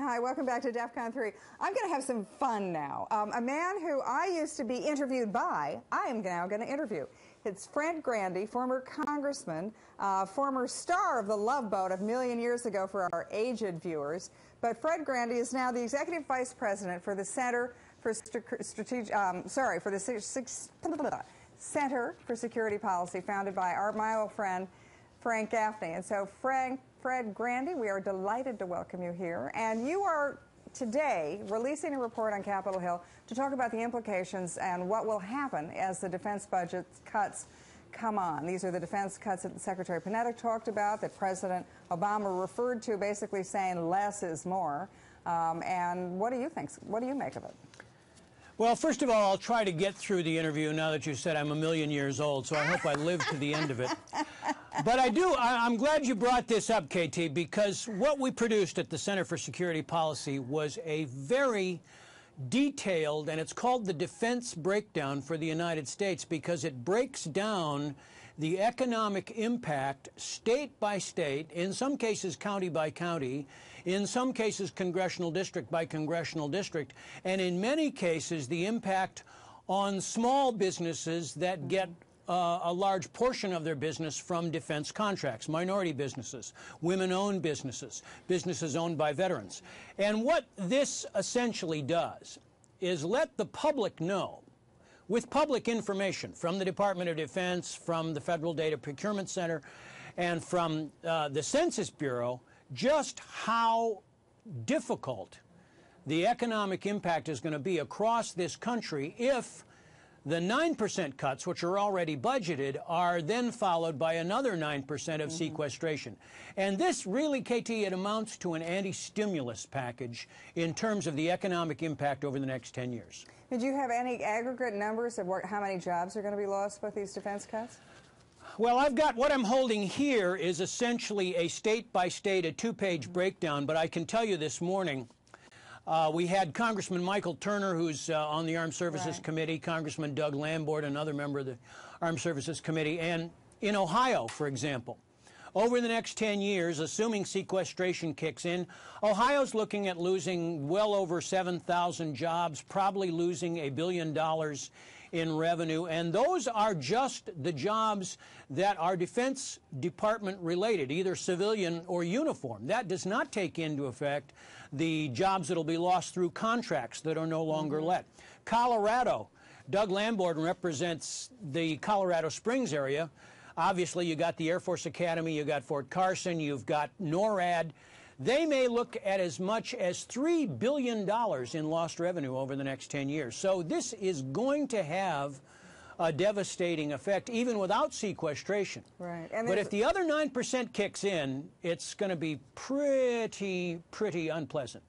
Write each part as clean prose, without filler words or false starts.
Hi, welcome back to DEF CON 3. I'm going to have some fun now. A man who I used to be interviewed by, I am now going to interview. It's Fred Grandy, former congressman, former star of the Love Boat a million years ago for our aged viewers. But Fred Grandy is now the executive vice president for the Center for Center for Security Policy, founded by my old friend Frank Gaffney. And so, Fred Grandy, we are delighted to welcome you here. And you are today releasing a report on Capitol Hill to talk about the implications and what will happen as the defense budget cuts come on. These are the defense cuts that Secretary Panetta talked about, that President Obama referred to, basically saying less is more. And what do you think? What do you make of it? Well, first of all, I'll try to get through the interview now that you said I'm a million years old, so I hope I live to the end of it. But I'm glad you brought this up, KT, because what we produced at the Center for Security Policy was a very detailed, and it's called the Defense Breakdown for the United States, because it breaks down the economic impact state by state, in some cases county by county, in some cases congressional district by congressional district, and in many cases the impact on small businesses that get a large portion of their business from defense contracts, minority businesses, women-owned businesses, businesses owned by veterans. And what this essentially does is let the public know, with public information from the Department of Defense, from the Federal Data Procurement Center, and from the Census Bureau, just how difficult the economic impact is going to be across this country if the 9% cuts, which are already budgeted, are then followed by another 9% of sequestration. And this really, KT, it amounts to an anti-stimulus package in terms of the economic impact over the next 10 years. Did you have any aggregate numbers of how many jobs are going to be lost with these defense cuts? Well, I've got what I'm holding here is essentially a state-by-state, a two-page breakdown, but I can tell you this morning, we had Congressman Michael Turner, who's on the Armed Services Committee, Congressman Doug Lamborn, another member of the Armed Services Committee, and in Ohio, for example, over the next 10 years, assuming sequestration kicks in, Ohio's looking at losing well over 7,000 jobs, probably losing $1 billion in revenue, and those are just the jobs that are Defense Department related, either civilian or uniform. That does not take into effect the jobs that will be lost through contracts that are no longer let. Colorado, Doug Lamborn represents the Colorado Springs area. Obviously, you got the Air Force Academy, you got Fort Carson, you've got NORAD. They may look at as much as $3 billion in lost revenue over the next 10 years. So this is going to have a devastating effect, even without sequestration. Right. But if the other 9% kicks in, it's going to be pretty unpleasant.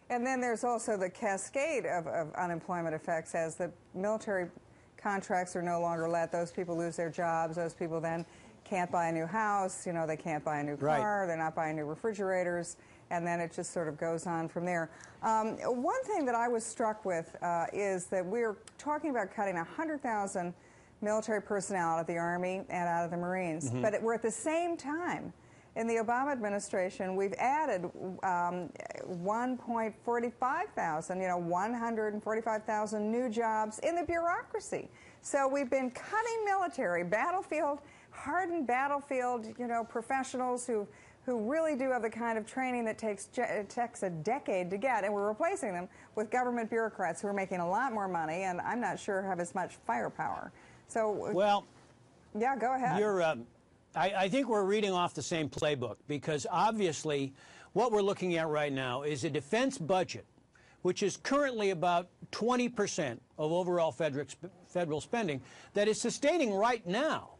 And then there's also the cascade of unemployment effects as the military contracts are no longer let. Those people lose their jobs. Those people then can't buy a new house. You know, they can't buy a new car. They're not buying new refrigerators. And then it just sort of goes on from there. One thing that I was struck with is that we're talking about cutting 100,000 military personnel out of the Army and out of the Marines. But we're at the same time, in the Obama administration, we've added 145,000 new jobs in the bureaucracy. So we've been cutting military, hardened battlefield, professionals who really do have the kind of training that takes a decade to get, and we're replacing them with government bureaucrats who are making a lot more money and I'm not sure have as much firepower. So, well, yeah, go ahead. I think we're reading off the same playbook, because obviously what we're looking at right now is a defense budget which is currently about 20% of overall federal spending that is sustaining right now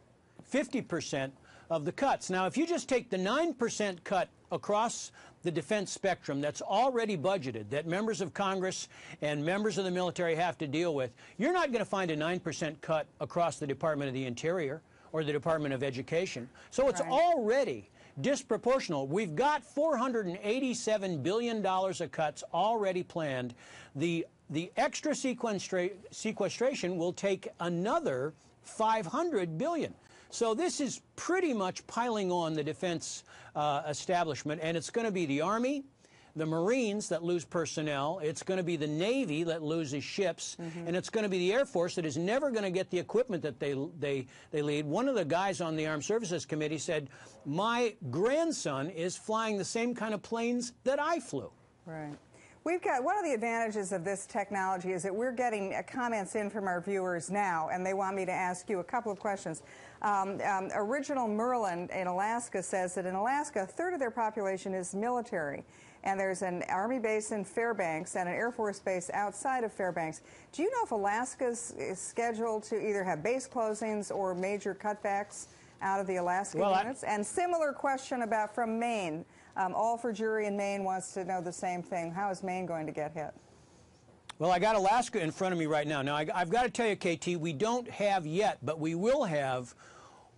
50% of the cuts. Now, if you just take the 9% cut across the defense spectrum that's already budgeted, that members of Congress and members of the military have to deal with, you're not going to find a 9% cut across the Department of the Interior or the Department of Education. So it's already disproportional. We've got $487 billion of cuts already planned. The extra sequestration will take another $500 billion. So this is pretty much piling on the defense establishment, and it's going to be the Army, the Marines that lose personnel, it's going to be the Navy that loses ships, and it's going to be the Air Force that is never going to get the equipment that they lead. One of the guys on the Armed Services Committee said, my grandson is flying the same kind of planes that I flew. Right. We've got, one of the advantages of this technology is that we're getting comments in from our viewers now, and they want me to ask you a couple of questions. Original Merlin in Alaska says that in Alaska, a third of their population is military, and there's an Army base in Fairbanks and an Air Force base outside of Fairbanks. Do you know if Alaska is scheduled to either have base closings or major cutbacks out of the Alaska units? And similar question about from Maine. All for Jury in Maine wants to know the same thing. How is Maine going to get hit? Well, I got Alaska in front of me right now. Now, I've got to tell you, KT, we don't have yet, but we will have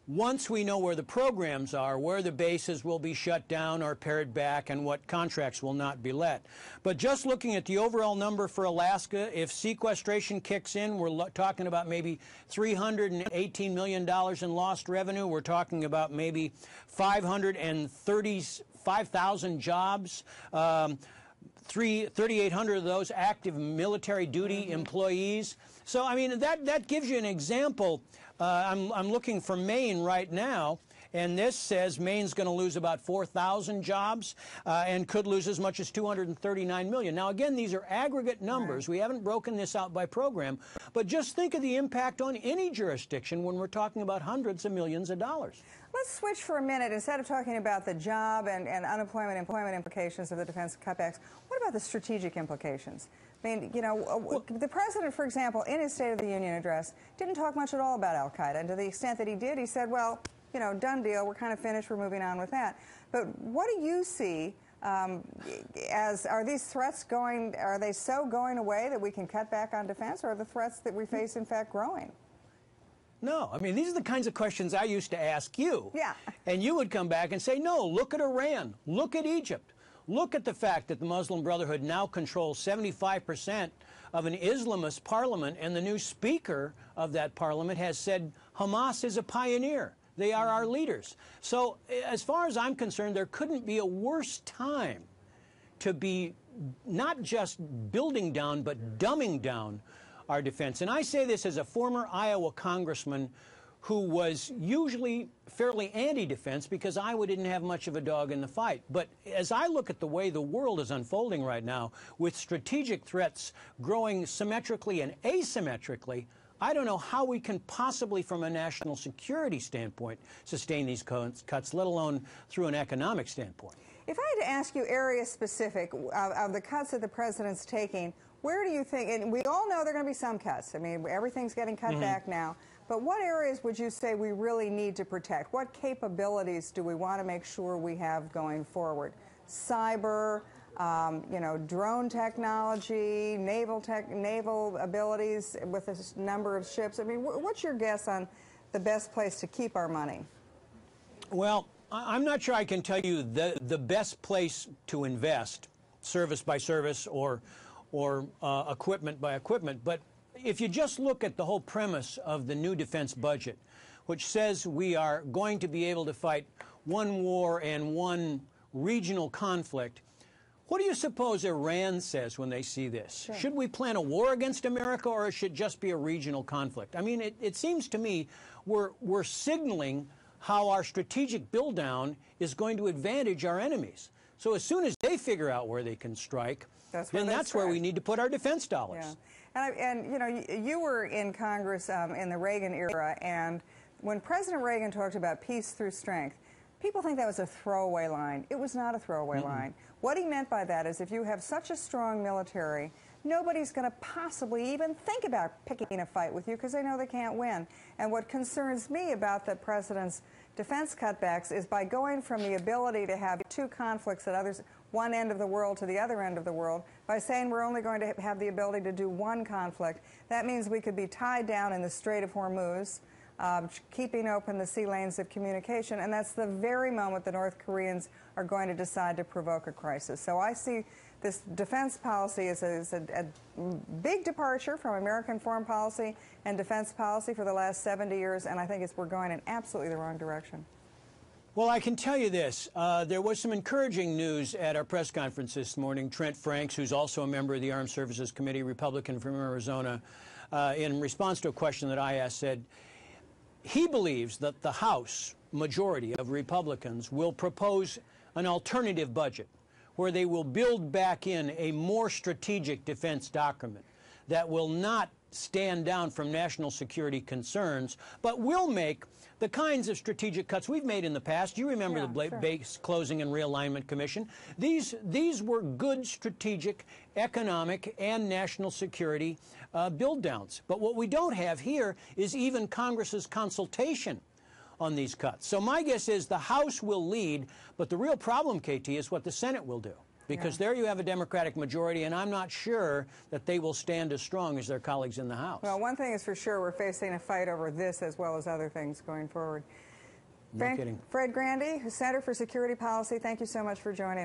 once we know where the programs are, where the bases will be shut down or pared back, and what contracts will not be let. But just looking at the overall number for Alaska, if sequestration kicks in, we're talking about maybe $318 million in lost revenue. We're talking about maybe 535,000 jobs. 3,800 of those active military duty employees. So, I mean, that gives you an example. I'm looking for Maine right now, and this says Maine's going to lose about 4,000 jobs and could lose as much as 239 million. Now, again, these are aggregate numbers. We haven't broken this out by program, but just think of the impact on any jurisdiction when we're talking about hundreds of millions of dollars. Let's switch for a minute. Instead of talking about the job and unemployment, employment implications of the defense cutbacks, what about the strategic implications? I mean, you know, the president, for example, in his State of the Union address, didn't talk much at all about al-Qaeda. And to the extent that he did, he said, well, you know, done deal, we're kind of finished, we're moving on with that. But what do you see as, are these threats going, are they so going away that we can cut back on defense, or are the threats that we face, in fact, growing? No, I mean, these are the kinds of questions I used to ask you. Yeah. And you would come back and say, no, look at Iran, look at Egypt. Look at the fact that the Muslim Brotherhood now controls 75% of an Islamist parliament, and the new speaker of that parliament has said Hamas is a pioneer. They are our leaders. So as far as I'm concerned, there couldn't be a worse time to be not just building down, but dumbing down our defense. And I say this as a former Iowa congressman who was usually fairly anti-defense because Iowa didn't have much of a dog in the fight. But as I look at the way the world is unfolding right now, with strategic threats growing symmetrically and asymmetrically, I don't know how we can possibly, from a national security standpoint, sustain these cuts, let alone through an economic standpoint. If I had to ask you area-specific of the cuts that the president's taking, where do you think, and we all know there are going to be some cuts. I mean, everything's getting cut back now. But what areas would you say we really need to protect? What capabilities do we want to make sure we have going forward? Cyber, you know, drone technology, naval abilities with a number of ships. I mean, what's your guess on the best place to keep our money? Well, I'm not sure I can tell you the best place to invest, service by service or equipment by equipment, but if you just look at the whole premise of the new defense budget, which says we are going to be able to fight one war and one regional conflict, what do you suppose Iran says when they see this? Sure. Should we plan a war against America, or it should just be a regional conflict? I mean, it seems to me we're signaling how our strategic build-down is going to advantage our enemies. So as soon as they figure out where they can strike, that's where we need to put our defense dollars. Yeah. And you know, you were in Congress in the Reagan era, and when President Reagan talked about peace through strength, people think that was a throwaway line. It was not a throwaway line. What he meant by that is if you have such a strong military, nobody's going to possibly even think about picking a fight with you because they know they can't win. And what concerns me about the president's defense cutbacks is by going from the ability to have two conflicts at one end of the world to the other end of the world, by saying we're only going to have the ability to do one conflict, that means we could be tied down in the Strait of Hormuz, keeping open the sea lanes of communication, and that's the very moment the North Koreans are going to decide to provoke a crisis. So I see this defense policy as a big departure from American foreign policy and defense policy for the last 70 years, and I think we're going in absolutely the wrong direction. Well, I can tell you this. There was some encouraging news at our press conference this morning. Trent Franks, who's also a member of the Armed Services Committee, Republican from Arizona, in response to a question that I asked, said he believes that the House majority of Republicans will propose an alternative budget where they will build back in a more strategic defense document that will not stand down from national security concerns, but will make the kinds of strategic cuts we've made in the past. You remember the Base Closing and Realignment Commission. These were good strategic, economic, and national security build downs. But what we don't have here is even Congress's consultation on these cuts. So my guess is the House will lead, but the real problem, KT, is what the Senate will do. Because there you have a Democratic majority, and I'm not sure that they will stand as strong as their colleagues in the House. Well, one thing is for sure, we're facing a fight over this as well as other things going forward. No kidding. Fred Grandy, Center for Security Policy, thank you so much for joining us.